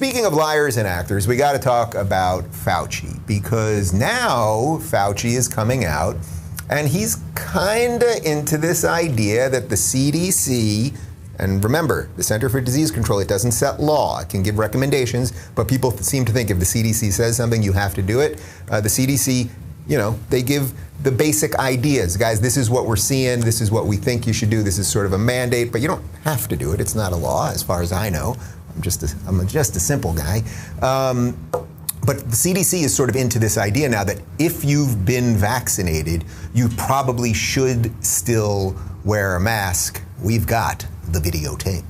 speaking of liars and actors, we got to talk about Fauci, because now Fauci is coming out and he's kind of into this idea that the CDC, and remember, the Center for Disease Control, it doesn't set law. It can give recommendations, but people seem to think if the CDC says something, you have to do it. The CDC, you know, they give the basic ideas. Guys, this is what we're seeing. This is what we think you should do. This is sort of a mandate, but you don't have to do it. It's not a law, as far as I know. I'm just a simple guy. But the CDC is sort of into this idea now that if you've been vaccinated, you probably should still wear a mask. We've got the videotape.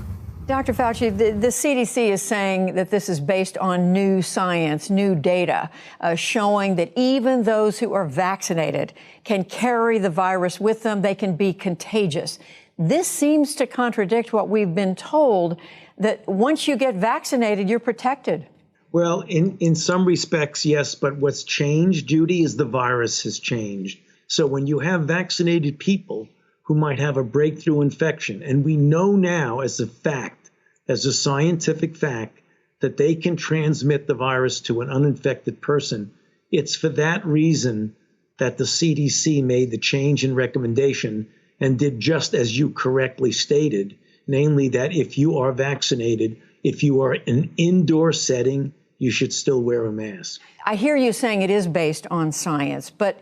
Dr. Fauci, the CDC is saying that this is based on new science, new data, showing that even those who are vaccinated can carry the virus with them. They can be contagious. This seems to contradict what we've been told, that once you get vaccinated, you're protected. Well, in some respects, yes. But what's changed, Judy, is the virus has changed. So when you have vaccinated people who might have a breakthrough infection, and we know now as a fact, as a scientific fact, that they can transmit the virus to an uninfected person, it's for that reason that the CDC made the change in recommendation and did just as you correctly stated, namely that if you are vaccinated, if you are in an indoor setting, you should still wear a mask. I hear you saying it is based on science, but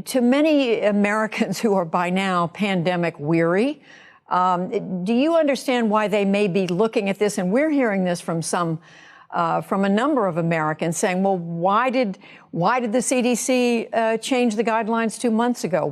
to many Americans who are by now pandemic weary, do you understand why they may be looking at this? And we're hearing this from a number of Americans saying, well, why did the CDC change the guidelines 2 months ago?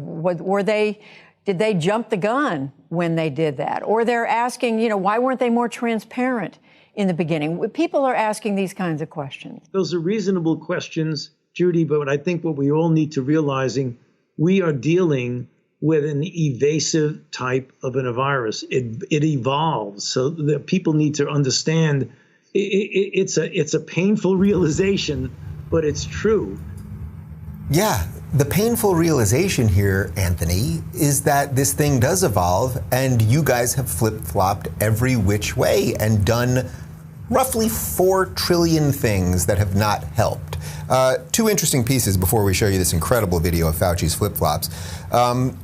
Did they jump the gun when they did that? Or they're asking, why weren't they more transparent in the beginning? People are asking these kinds of questions. Those are reasonable questions, Judy, but I think what we all need to realizing, we are dealing with an evasive type of a virus. It evolves. So the people need to understand it's a painful realization, but it's true. Yeah, the painful realization here, Anthony, is that this thing does evolve, and you guys have flip-flopped every which way and done roughly 4 trillion things that have not helped. 2 interesting pieces before we show you this incredible video of Fauci's flip-flops.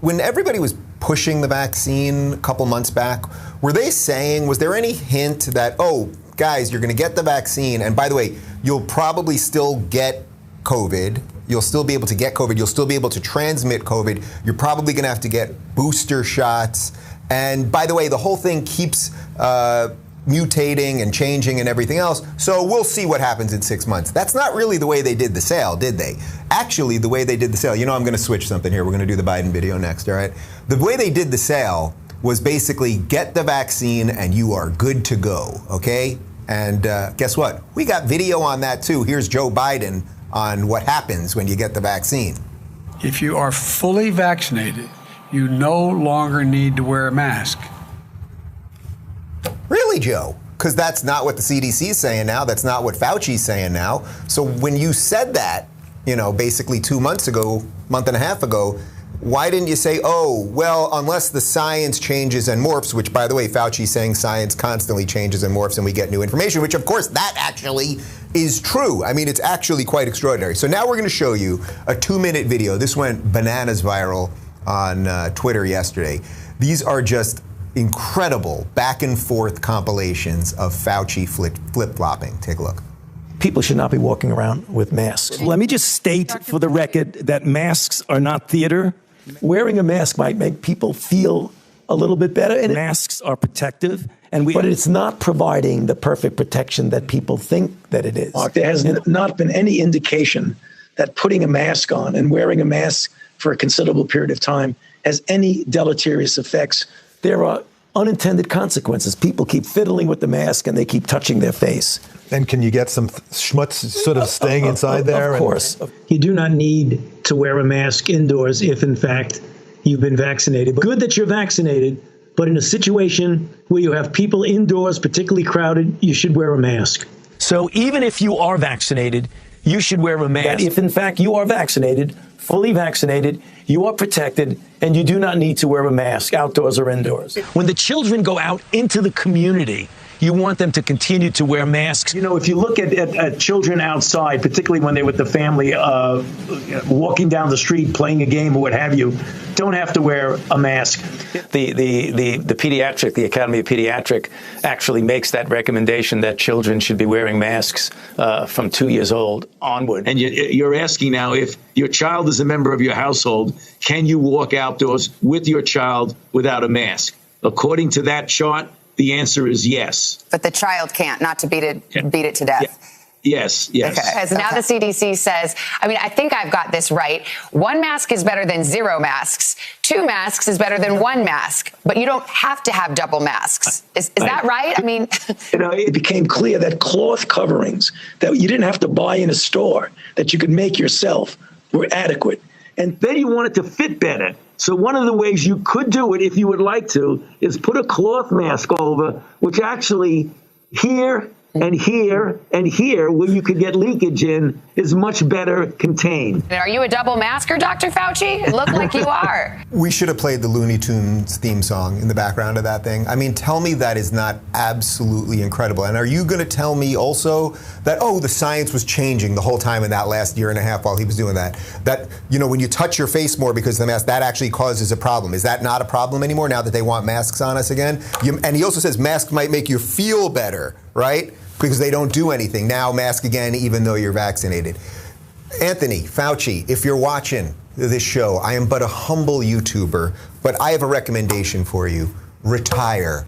When everybody was pushing the vaccine a couple months back, was there any hint that, oh, guys, you're going to get the vaccine, and by the way, you'll probably still get COVID. You'll still be able to get COVID. You'll still be able to transmit COVID. You're probably going to have to get booster shots. And by the way, the whole thing keeps mutating and changing and everything else. So we'll see what happens in 6 months. That's not really the way they did the sale, did they? Actually, the way they did the sale, I'm going to switch something here. We're going to do the Biden video next, all right? The way they did the sale was basically get the vaccine and you are good to go, okay? And guess what? We got video on that too. Here's Joe Biden on what happens when you get the vaccine. If you are fully vaccinated, you no longer need to wear a mask. Really, Joe? Because that's not what the CDC is saying now. That's not what Fauci's saying now. So when you said that, basically 2 months ago, month and a half ago, why didn't you say, oh, well, unless the science changes and morphs, which, by the way, Fauci's saying science constantly changes and morphs and we get new information, which, of course, that actually is true. I mean, it's actually quite extraordinary. So now we're going to show you a 2-minute video. This went bananas viral on Twitter yesterday. These are just incredible back and forth compilations of Fauci flip-flopping. Take a look. People should not be walking around with masks. Let me just state for the record that masks are not theater. Wearing a mask might make people feel a little bit better, and masks are protective. But it's not providing the perfect protection that people think that it is. There has not been any indication that putting a mask on and wearing a mask for a considerable period of time has any deleterious effects. There are unintended consequences. People keep fiddling with the mask and they keep touching their face. And can you get some schmutz sort of staying inside there? Of course. You do not need to wear a mask indoors if, in fact, you've been vaccinated. Good that you're vaccinated, but in a situation where you have people indoors, particularly crowded, you should wear a mask. So even if you are vaccinated, you should wear a mask. If, in fact, you are vaccinated, fully vaccinated, you are protected, and you do not need to wear a mask outdoors or indoors. When the children go out into the community, You want them to continue to wear masks. You know, if you look at children outside, particularly when they're with the family, walking down the street, playing a game or what have you, don't have to wear a mask. The Academy of Pediatric actually makes that recommendation that children should be wearing masks from 2 years old onward. And you're asking now, if your child is a member of your household, can you walk outdoors with your child without a mask? According to that chart, the answer is yes. But the child can't, not to beat it to death. Yeah. Yes. Okay. Because now the CDC says, I mean, I think I've got this right. 1 mask is better than 0 masks. 2 masks is better than 1 mask. But you don't have to have double masks. Is that right? I mean, you know, it became clear that cloth coverings that you didn't have to buy in a store, that you could make yourself, were adequate. And then you want it to fit better. So one of the ways you could do it, if you would like to, is put a cloth mask over, which actually here and here and here, where you could get leakage in, is much better contained. Are you a double masker, Dr. Fauci? It looked like you are. We should have played the Looney Tunes theme song in the background of that thing. I mean, tell me that is not absolutely incredible. And are you going to tell me also that, the science was changing the whole time in that last year and a half while he was doing that? That, when you touch your face more because of the mask, that actually causes a problem. Is that not a problem anymore now that they want masks on us again? And he also says masks might make you feel better, right? Because they don't do anything. Now mask again, even though you're vaccinated. Anthony Fauci, if you're watching this show, I am but a humble YouTuber, but I have a recommendation for you. Retire.